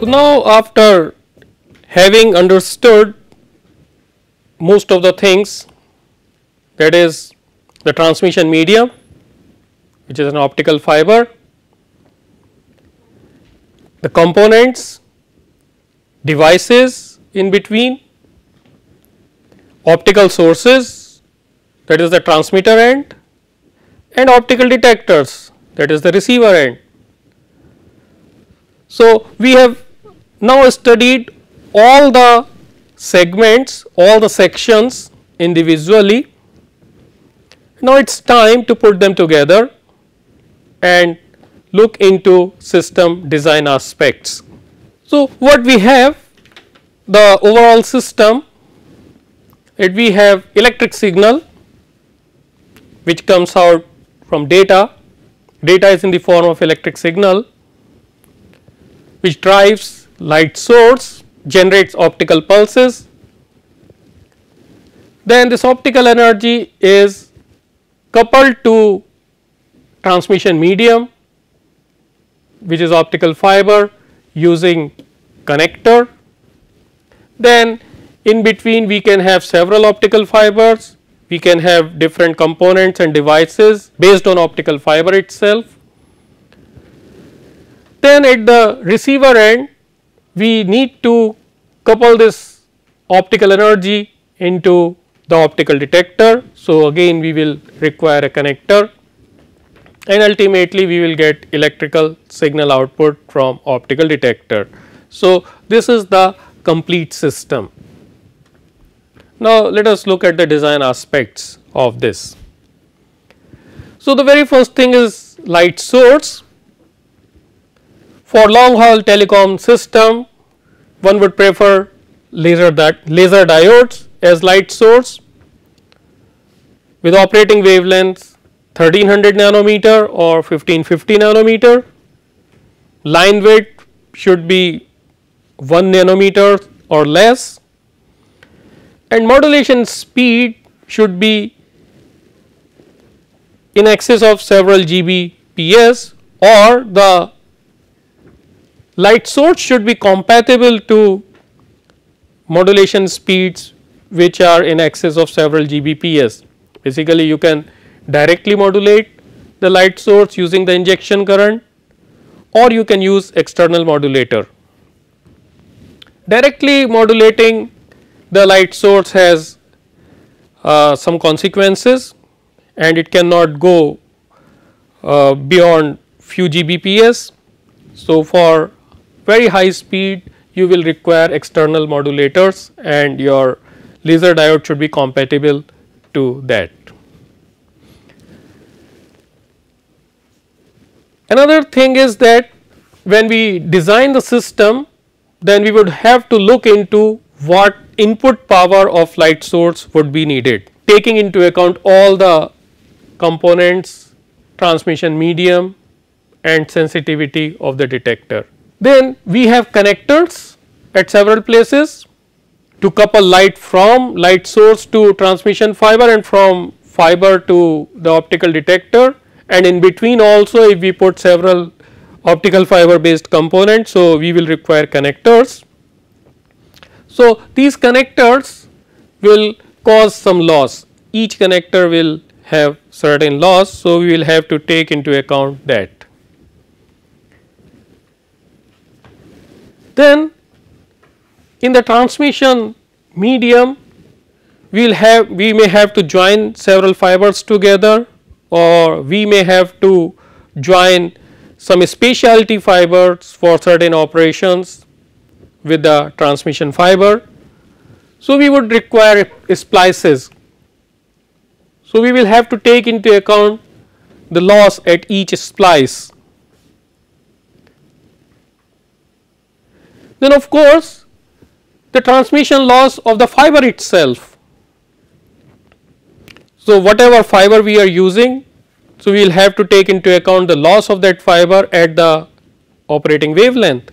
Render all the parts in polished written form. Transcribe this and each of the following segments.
So, now after having understood most of the things, that is the transmission medium, which is an optical fiber, the components, devices in between, optical sources, that is the transmitter end, and optical detectors, that is the receiver end. So, we have now studied all the segments, all the sections individually. Now, it is time to put them together and look into system design aspects. So, what we have, the overall system, we have electric signal which comes out from data. Data is in the form of electric signal which drives light source, generates optical pulses. Then this optical energy is coupled to transmission medium, which is optical fiber using connector. Then in between we can have several optical fibers, we can have different components and devices based on optical fiber itself. Then at the receiver end we need to couple this optical energy into the optical detector. So, again we will require a connector and ultimately we will get electrical signal output from optical detector. So, this is the complete system. Now, let us look at the design aspects of this. So, the very first thing is light source. For long haul telecom system, one would prefer laser diodes as light source with operating wavelengths 1300 nanometer or 1550 nanometer. Line width should be 1 nanometer or less, and modulation speed should be in excess of several Gbps, or the light source should be compatible to modulation speeds which are in excess of several Gbps. Basically, you can directly modulate the light source using the injection current, or you can use external modulator. Directly modulating the light source has some consequences, and it cannot go beyond few Gbps. So, for very high speed you will require external modulators, and your laser diode should be compatible to that. Another thing is that when we design the system, then we would have to look into what input power of light source would be needed, taking into account all the components, transmission medium and sensitivity of the detector. Then we have connectors at several places to couple light from light source to transmission fiber and from fiber to the optical detector, and in between also if we put several optical fiber based components. So, we will require connectors. So, these connectors will cause some loss, each connector will have certain loss. So, we will have to take into account that. Then in the transmission medium we may have to join several fibers together, or we may have to join some specialty fibers for certain operations with the transmission fiber. So, we would require splices. So, we will have to take into account the loss at each splice. Then of course, the transmission loss of the fiber itself. So, whatever fiber we are using, so we will have to take into account the loss of that fiber at the operating wavelength.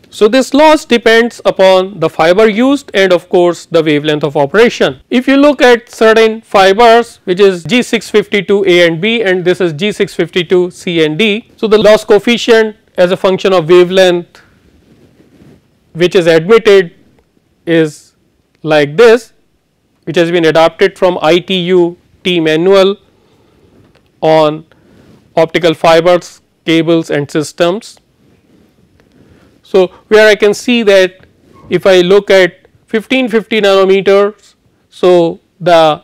So, this loss depends upon the fiber used and of course, the wavelength of operation. If you look at certain fibers, which is G652 A and B, and this is G652 C and D. So, the loss coefficient as a function of wavelength which is admitted is like this, which has been adapted from ITU T manual on optical fibers, cables and systems. So, where I can see that if I look at 1550 nanometers, so the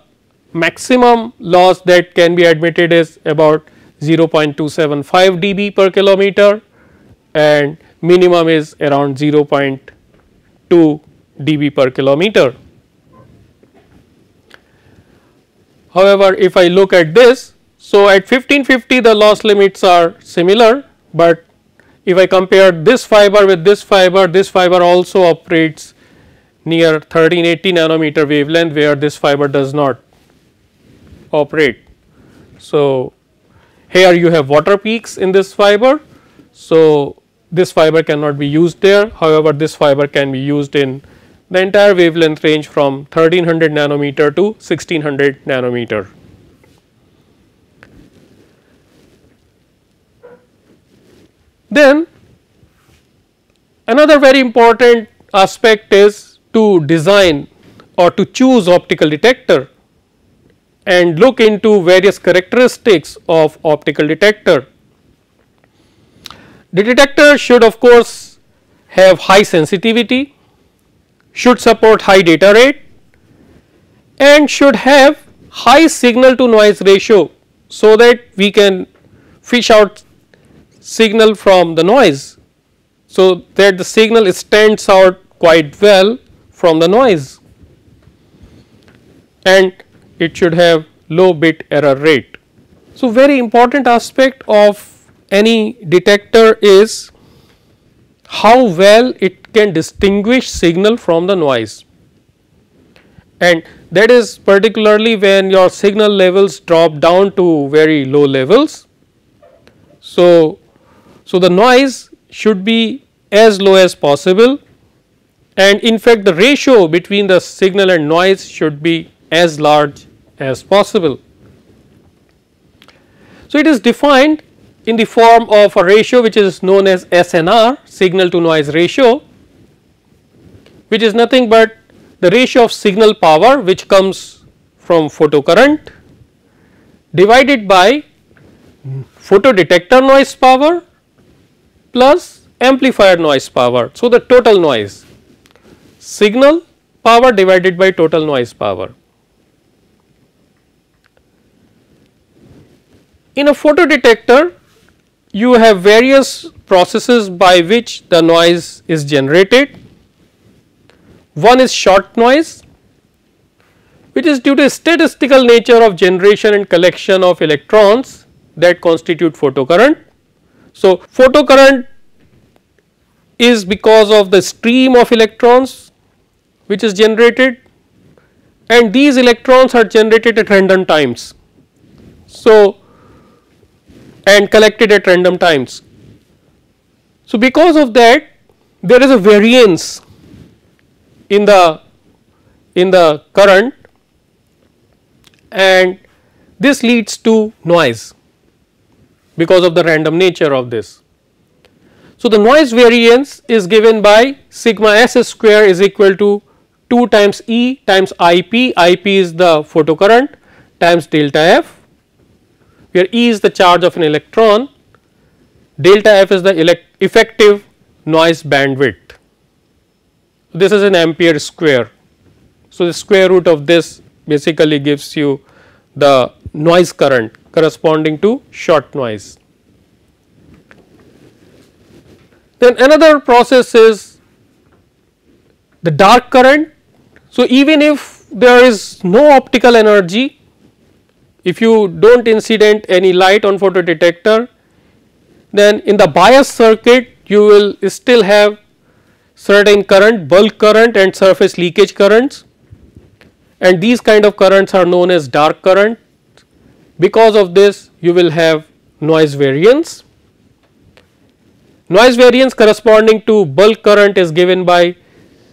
maximum loss that can be admitted is about 0.275 dB per kilometer and minimum is around 0.2 dB per kilometer. However, if I look at this, so at 1550 the loss limits are similar, but if I compare this fiber with this fiber also operates near 1380 nanometer wavelength, where this fiber does not operate. So, here you have water peaks in this fiber. So, this fiber cannot be used there. However, this fiber can be used in the entire wavelength range from 1300 nanometer to 1600 nanometer. Then another very important aspect is to design or to choose optical detector and look into various characteristics of optical detector. The detector should of course have high sensitivity, should support high data rate and should have high signal to noise ratio, so that we can fish out signal from the noise, so that the signal stands out quite well from the noise, and it should have low bit error rate. So, very important aspect of any detector is how well it can distinguish signal from the noise, and that is particularly when your signal levels drop down to very low levels. So, the noise should be as low as possible, and in fact the ratio between the signal and noise should be as large as possible. So, it is defined in the form of a ratio which is known as SNR, signal to noise ratio, which is nothing but the ratio of signal power which comes from photocurrent divided by photodetector noise power plus amplifier noise power. So, the total noise, signal power divided by total noise power. In a photodetector, you have various processes by which the noise is generated. One is short noise, which is due to statistical nature of generation and collection of electrons that constitute photocurrent. So, photocurrent is because of the stream of electrons which is generated, and these electrons are generated at random times. So, and collected at random times. So, because of that there is a variance in the current, and this leads to noise because of the random nature of this. So, the noise variance is given by sigma s square is equal to 2 times E times IP, IP is the photocurrent times delta F, where E is the charge of an electron, delta F is the effective noise bandwidth. This is an ampere square. So, the square root of this basically gives you the noise current corresponding to short noise. Then another process is the dark current. So, even if there is no optical energy, if you do not incident any light on photodetector, then in the bias circuit you will still have certain current, bulk current and surface leakage currents, and these kind of currents are known as dark current. Because of this you will have noise variance. Noise variance corresponding to bulk current is given by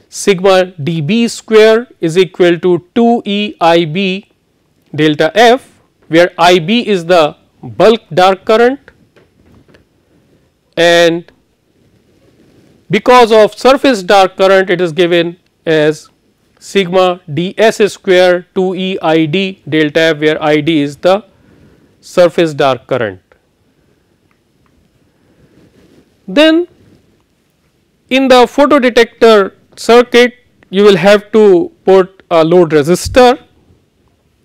sigma dB square is equal to 2 E IB delta F, where IB is the bulk dark current and because of surface dark current it is given as sigma ds square 2e id delta f, where id is the surface dark current. Then in the photodetector circuit you will have to put a load resistor,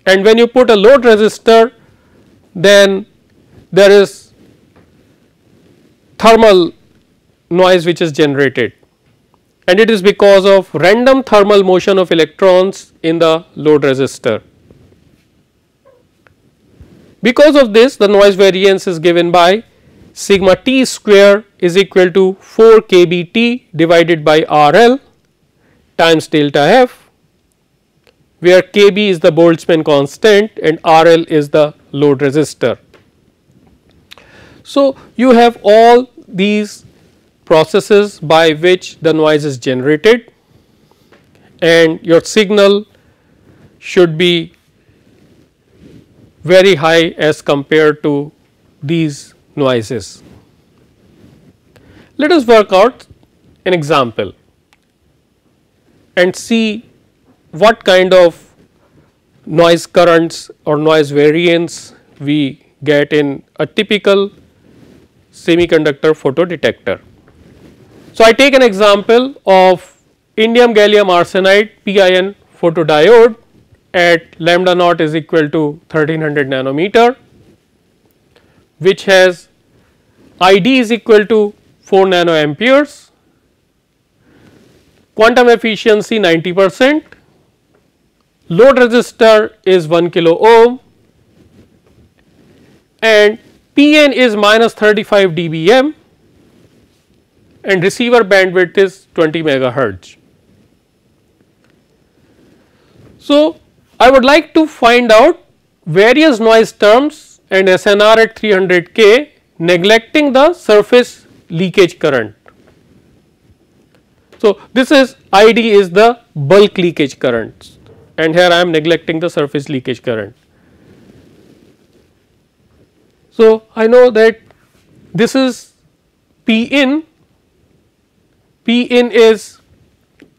and when you put a load resistor then there is thermal noise which is generated, and it is because of random thermal motion of electrons in the load resistor. Because of this the noise variance is given by sigma t square is equal to 4 kBt divided by RL times delta f, where Kb is the Boltzmann constant and RL is the load resistor. So, you have all these processes by which the noise is generated, and your signal should be very high as compared to these noises. Let us work out an example and see what kind of noise currents or noise variance we get in a typical semiconductor photodetector. So, I take an example of indium gallium arsenide PIN photodiode at lambda naught is equal to 1300 nanometer, which has ID is equal to 4 nanoamperes, quantum efficiency 90%, load resistor is 1 kilo ohm, and PN is minus 35 dBm, and receiver bandwidth is 20 megahertz. So, I would like to find out various noise terms and SNR at 300 K, neglecting the surface leakage current. So, this is ID is the bulk leakage current, and here I am neglecting the surface leakage current. So, I know that this is P in is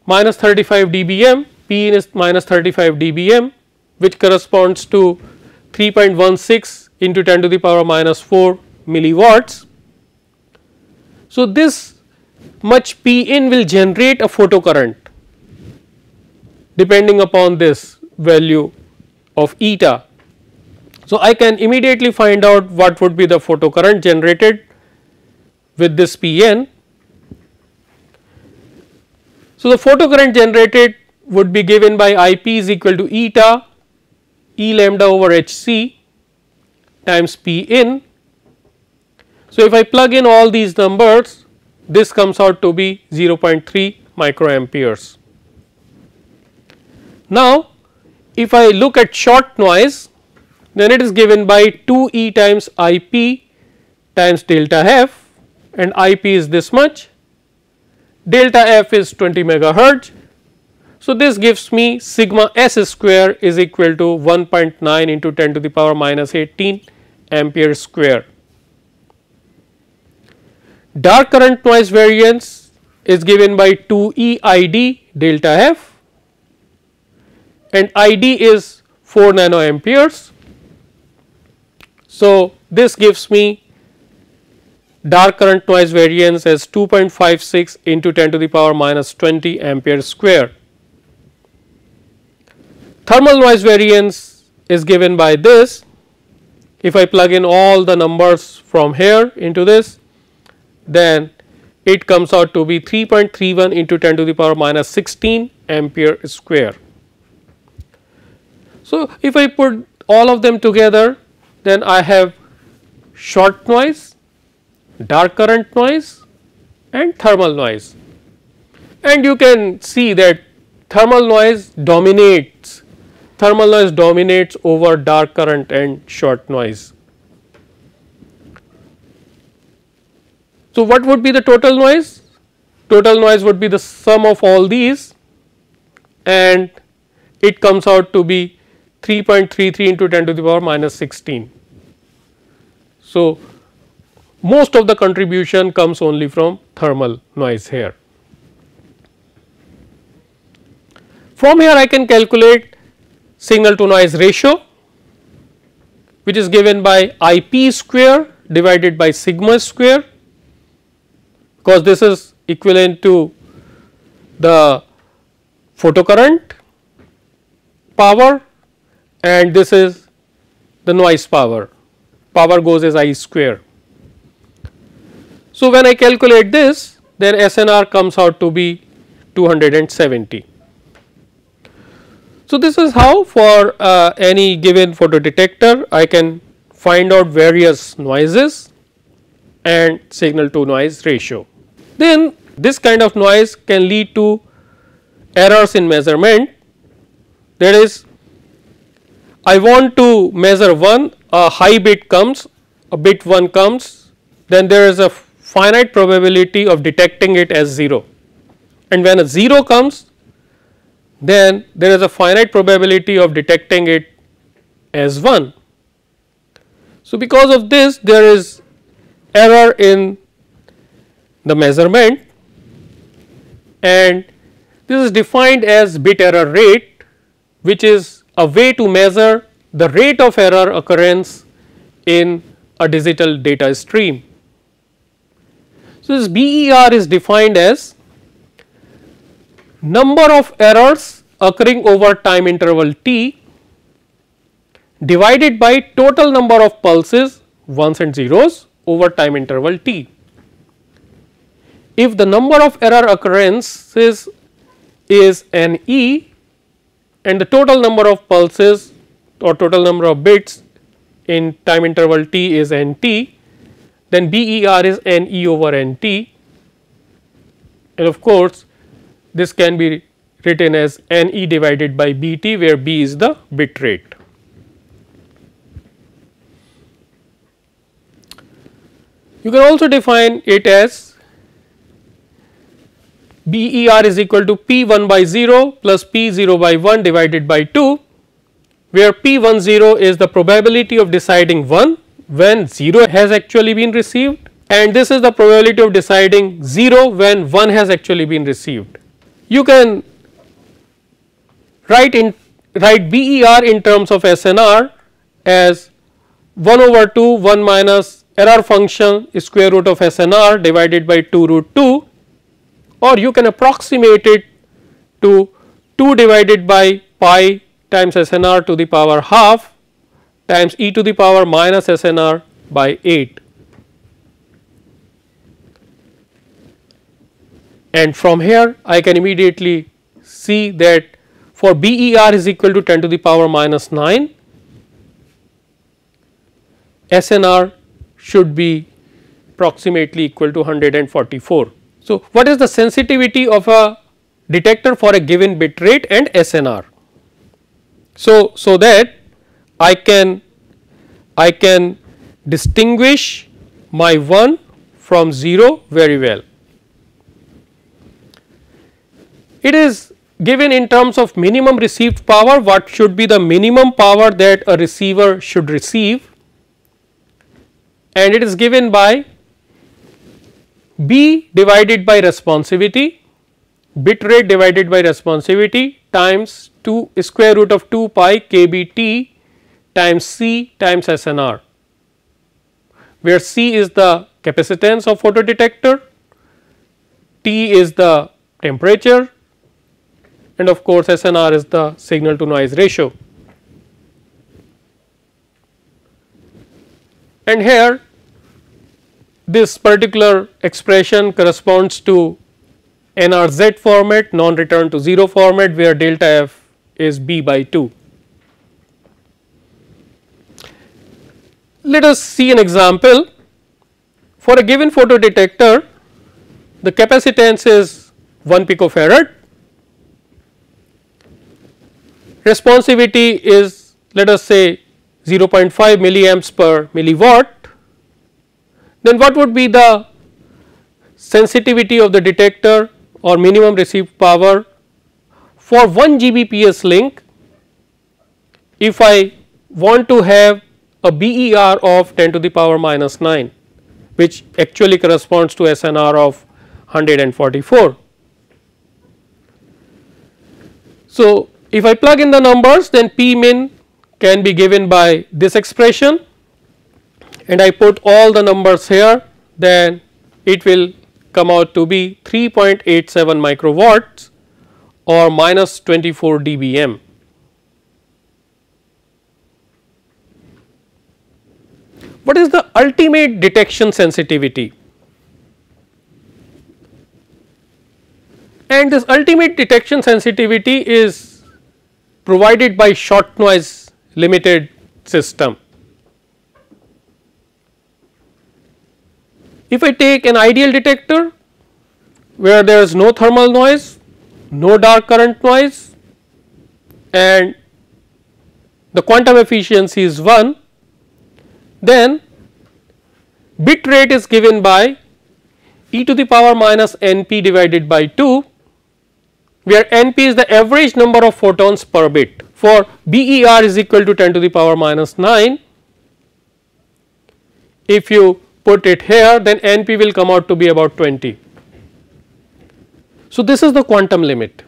minus 35 dBm, P in is minus 35 dBm, which corresponds to 3.16 into 10 to the power minus 4 milliwatts. So, this much P in will generate a photocurrent depending upon this value of eta. So, I can immediately find out what would be the photocurrent generated with this Pn. So, the photocurrent generated would be given by Ip is equal to eta E lambda over Hc times P in. So, if I plug in all these numbers, this comes out to be 0.3 microamperes. Now, if I look at short noise, then it is given by 2 E times Ip times delta f, and Ip is this much, delta f is 20 megahertz. So, this gives me sigma s square is equal to 1.9 into 10 to the power minus 18 ampere square. Dark current noise variance is given by 2 E ID delta f, and ID is 4 nanoamperes. So, this gives me dark current noise variance as 2.56 into 10 to the power minus 20 ampere square. Thermal noise variance is given by this. If I plug in all the numbers from here into this, then it comes out to be 3.31 into 10 to the power minus 16 ampere square. So, if I put all of them together, then I have short noise, dark current noise and thermal noise, and you can see that thermal noise dominates over dark current and short noise. So, what would be the total noise? Total noise would be the sum of all these, and it comes out to be 3.33 into 10 to the power minus 16. So, most of the contribution comes only from thermal noise here. From here I can calculate signal to noise ratio, which is given by IP square divided by sigma square, because this is equivalent to the photocurrent power and this is the noise power. Power goes as I square. So, when I calculate this, then SNR comes out to be 270. So, this is how for any given photodetector I can find out various noises and signal to noise ratio. Then this kind of noise can lead to errors in measurement. That is, I want to measure 1, a high bit comes, a bit 1 comes, then there is a finite probability of detecting it as 0, and when a 0 comes, then there is a finite probability of detecting it as 1. So, because of this there is error in the measurement, and this is defined as bit error rate, which is a way to measure the rate of error occurrence in a digital data stream. So, this BER is defined as number of errors occurring over time interval t divided by total number of pulses, ones and zeros, over time interval t. If the number of error occurrences is NE and the total number of pulses or total number of bits in time interval t is NT, then BER is NE over NT, and of course this can be written as NE divided by BT, where B is the bit rate. You can also define it as BER is equal to P1 by 0 plus P0 by 1 divided by 2, where P10 is the probability of deciding 1 when 0 has actually been received, and this is the probability of deciding 0 when 1 has actually been received. You can write BER in terms of SNR as 1 over 2 1 minus error function square root of SNR divided by 2 root 2, or you can approximate it to 2 divided by pi times SNR to the power half times e to the power minus SNR by 8. And from here I can immediately see that for BER is equal to 10 to the power minus 9, SNR should be approximately equal to 144. So, what is the sensitivity of a detector for a given bit rate and SNR? So that I can distinguish my 1 from 0 very well. It is given in terms of minimum received power, what should be the minimum power that a receiver should receive, and it is given by B divided by responsivity, bit rate divided by responsivity times 2 square root of 2 pi kBt times C times SNR, where C is the capacitance of photodetector, T is the temperature, and of course SNR is the signal to noise ratio. And here this particular expression corresponds to NRZ format, non return to 0 format, where delta F is B by 2. Let us see an example. For a given photodetector, the capacitance is 1 picofarad, responsivity is, let us say, 0.5 milliamps per milliwatt. Then what would be the sensitivity of the detector or minimum received power for 1 Gbps link if I want to have a BER of 10 to the power minus 9, which actually corresponds to SNR of 144. So, if I plug in the numbers, then P min can be given by this expression, and I put all the numbers here, then it will come out to be 3.87 microwatts or minus 24 dBm. What is the ultimate detection sensitivity? And this ultimate detection sensitivity is provided by short noise limited system. If I take an ideal detector where there is no thermal noise, no dark current noise, and the quantum efficiency is 1, then bit rate is given by e to the power minus np divided by 2, where np is the average number of photons per bit. For BER is equal to 10 to the power minus 9. If you put it here, then np will come out to be about 20. So, this is the quantum limit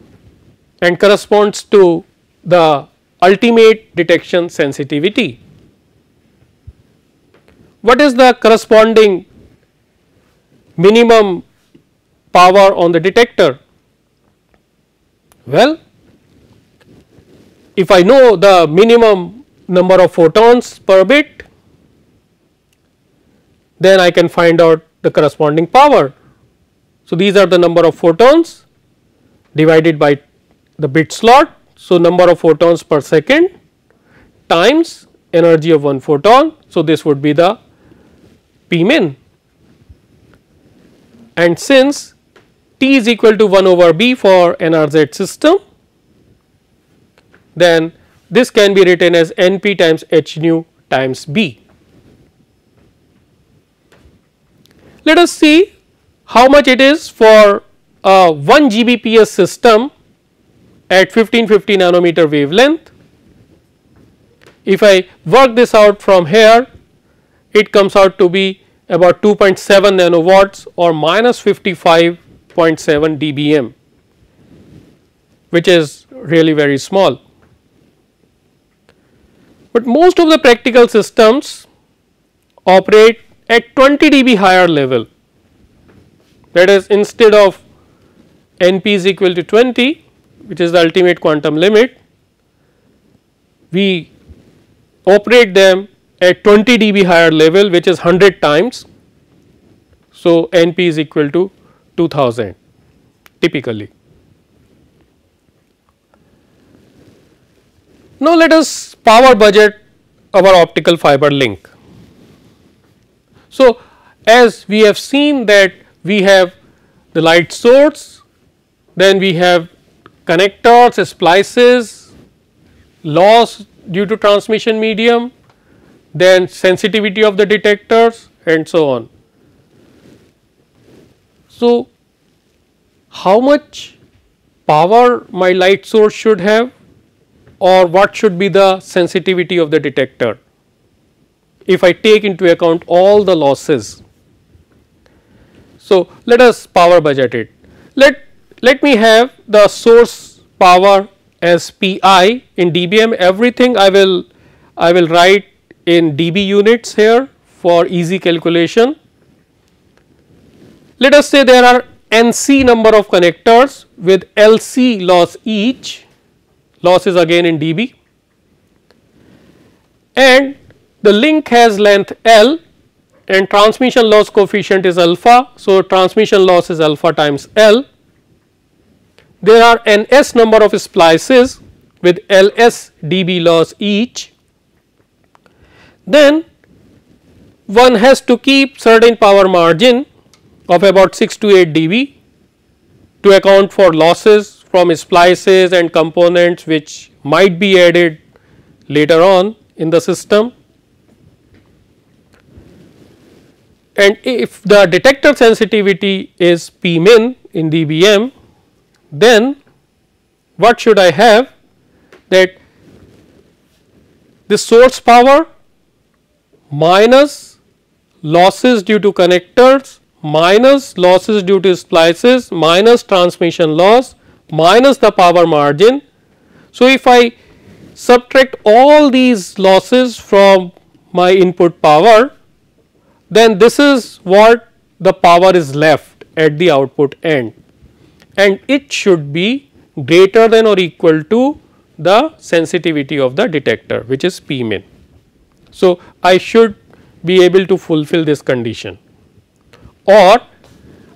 and corresponds to the ultimate detection sensitivity. What is the corresponding minimum power on the detector? Well, if I know the minimum number of photons per bit, then I can find out the corresponding power. So, these are the number of photons divided by the bit slot. So, number of photons per second times energy of one photon. So, this would be the P min, and since T is equal to 1 over B for NRZ system, then this can be written as NP times H nu times B. Let us see how much it is for a 1 Gbps system at 1550 nanometer wavelength. If I work this out from here, it comes out to be about 2.7 nanowatts or minus 55.7 dBm, which is really very small. But most of the practical systems operate at 20 dB higher level, that is, instead of NP is equal to 20, which is the ultimate quantum limit, we operate them at 20 dB higher level, which is 100 times. So, NP is equal to 2000 typically. Now, let us power budget our optical fiber link. So, as we have seen that we have the light source, then we have connectors, splices, loss due to transmission medium, then sensitivity of the detectors and so on. So, how much power my light source should have, or what should be the sensitivity of the detector if I take into account all the losses. So, let us power budget it. Let me have the source power as Pi in dBm. Everything I will write in dB units here for easy calculation. Let us say there are NC number of connectors with LC loss each, loss is again in dB, and the link has length L and transmission loss coefficient is alpha. So, transmission loss is alpha times L. There are NS number of splices with LS dB loss each. Then one has to keep certain power margin of about 6 to 8 dB to account for losses from splices and components which might be added later on in the system. And if the detector sensitivity is P min in dBm, then what should I have? That the source power minus losses due to connectors minus losses due to splices minus transmission loss minus the power margin. So, if I subtract all these losses from my input power, then this is what the power is left at the output end, and it should be greater than or equal to the sensitivity of the detector, which is P min. So, I should be able to fulfill this condition, or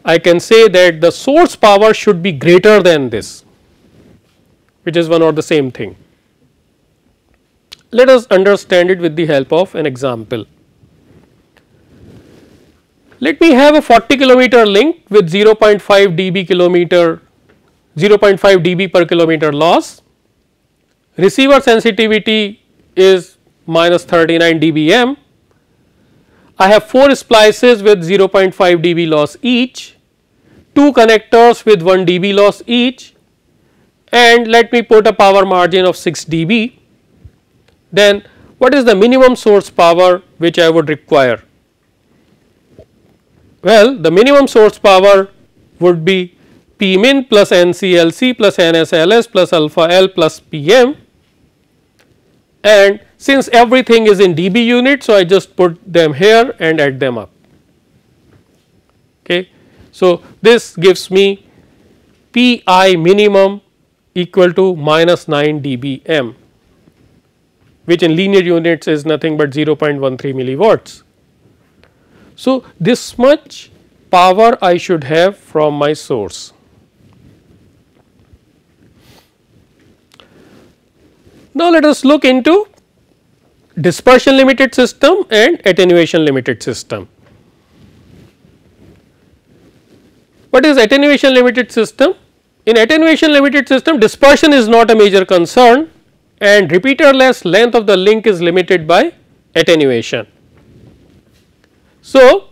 I can say that the source power should be greater than this, which is one or the same thing. Let us understand it with the help of an example. Let me have a 40 kilometer link with 0.5 dB per kilometer loss. Receiver sensitivity is minus 39 dBm. I have 4 splices with 0.5 dB loss each, 2 connectors with 1 dB loss each, and let me put a power margin of 6 dB. Then what is the minimum source power which I would require? Well, the minimum source power would be P min plus NCLC plus NSLS plus alpha L plus PM, and since everything is in dB unit, so I just put them here and add them up. Okay. So, this gives me Pi minimum equal to minus 9 dBm, which in linear units is nothing but 0.13 milliwatts. So, this much power I should have from my source. Now, let us look into dispersion limited system and attenuation limited system. What is attenuation limited system? In attenuation limited system, dispersion is not a major concern and repeaterless length of the link is limited by attenuation. So,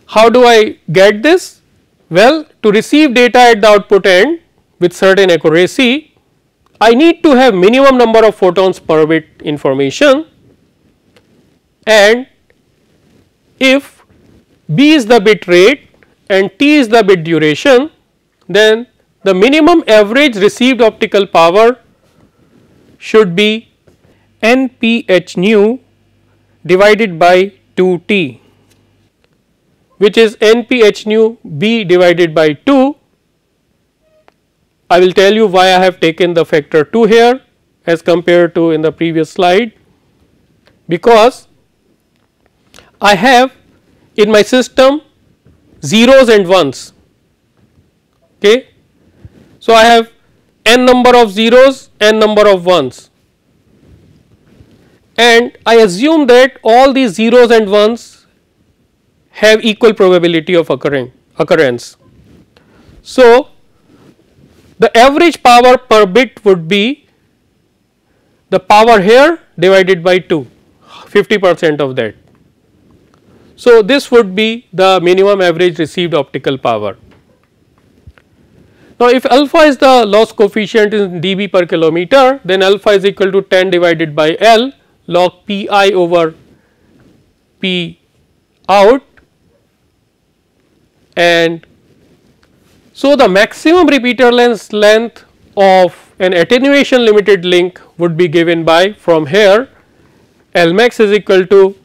how do I get this? Well, to receive data at the output end with certain accuracy, I need to have minimum number of photons per bit information, and if B is the bit rate and T is the bit duration, then the minimum average received optical power should be NPH nu divided by 2T, which is NPH nu B divided by 2. I will tell you why I have taken the factor 2 here as compared to in the previous slide, because I have in my system zeros and ones. Okay. So, I have n number of zeros, n number of ones, and I assume that all these zeros and ones have equal probability of occurrence. So, the average power per bit would be the power here divided by 2, 50% of that. So, this would be the minimum average received optical power. Now, if alpha is the loss coefficient in dB per kilometer, then alpha is equal to 10 divided by L log Pi over P out, and so the maximum repeater length of an attenuation limited link would be given by, from here, L max is equal to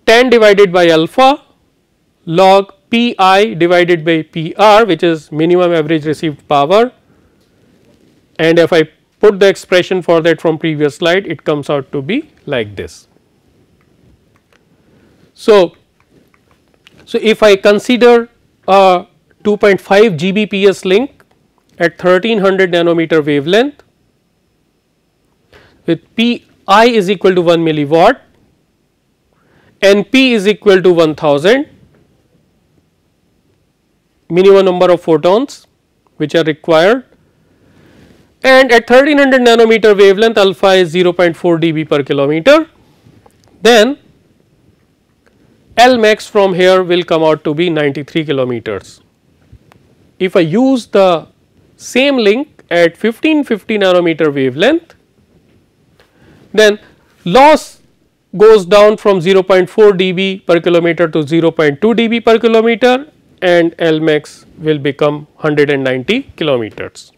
10 divided by alpha log Pi divided by Pr, which is minimum average received power, and if I put the expression for that from previous slide, it comes out to be like this. So, if I consider a 2.5 Gbps link at 1300 nanometer wavelength with Pi is equal to 1 milliwatt and P is equal to 1000, minimum number of photons which are required, and at 1300 nanometer wavelength alpha is 0.4 dB per kilometer, then L max from here will come out to be 93 kilometers. If I use the same link at 1550 nanometer wavelength, then loss goes down from 0.4 dB per kilometer to 0.2 dB per kilometer, and L max will become 190 kilometers.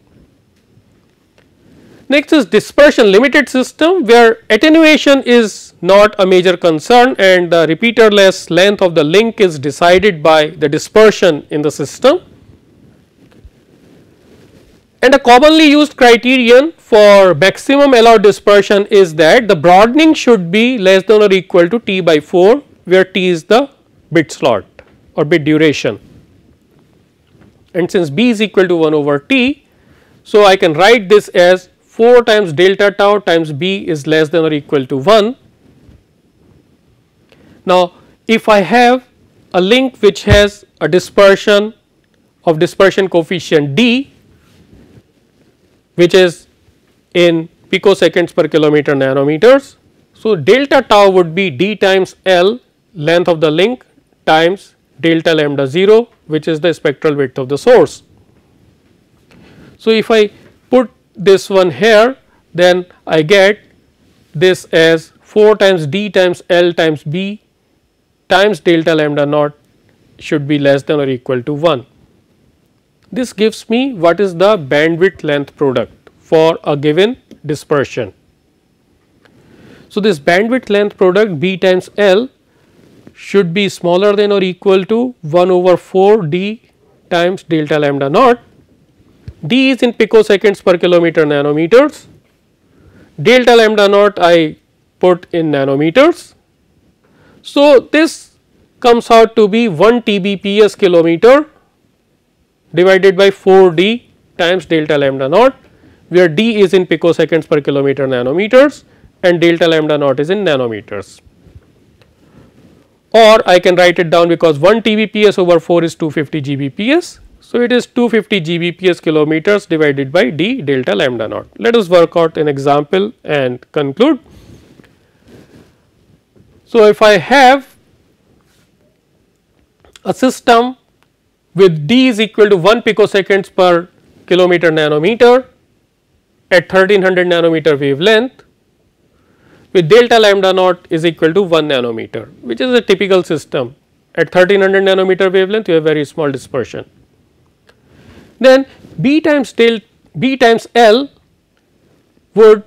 Next is dispersion limited system, where attenuation is not a major concern and the repeaterless length of the link is decided by the dispersion in the system. And a commonly used criterion for maximum allowed dispersion is that the broadening should be less than or equal to T by 4, where T is the bit slot or bit duration. And since B is equal to 1 over T, so I can write this as 4 times delta tau times B is less than or equal to 1. Now, if I have a link which has a dispersion of dispersion coefficient D, which is in picoseconds per kilometer nanometers. So, delta tau would be D times L, length of the link, times delta lambda 0, which is the spectral width of the source. So, if I put this one here, then I get this as 4 times D times L times B times delta lambda naught should be less than or equal to 1. This gives me what is the bandwidth length product for a given dispersion. So, this bandwidth length product B times L should be smaller than or equal to 1 over 4 D times delta lambda naught. D is in picoseconds per kilometer nanometers, delta lambda naught I put in nanometers. So, this comes out to be 1 TBPS kilometer divided by 4 D times delta lambda naught, where D is in picoseconds per kilometer nanometers and delta lambda naught is in nanometers. Or I can write it down, because 1 TBPS over 4 is 250 GBPS. So, it is 250 GBPS kilometers divided by D delta lambda naught. Let us work out an example and conclude. So, if I have a system with D is equal to 1 picoseconds per kilometer nanometer at 1300 nanometer wavelength, with delta lambda naught is equal to 1 nanometer, which is a typical system. At 1300 nanometer wavelength you have very small dispersion. Then B times L would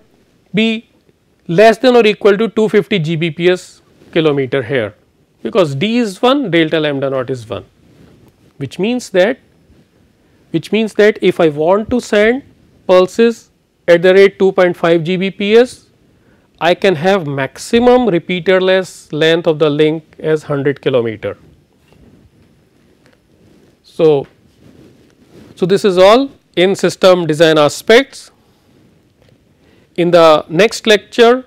be less than or equal to 250 GBPS kilometer here, because D is 1, delta lambda naught is 1, which means that if I want to send pulses at the rate 2.5 GBPS, I can have maximum repeaterless length of the link as 100 kilometer. So, this is all in system design aspects. In the next lecture,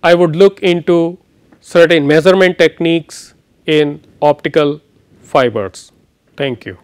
I would look into certain measurement techniques in optical fibers. Thank you.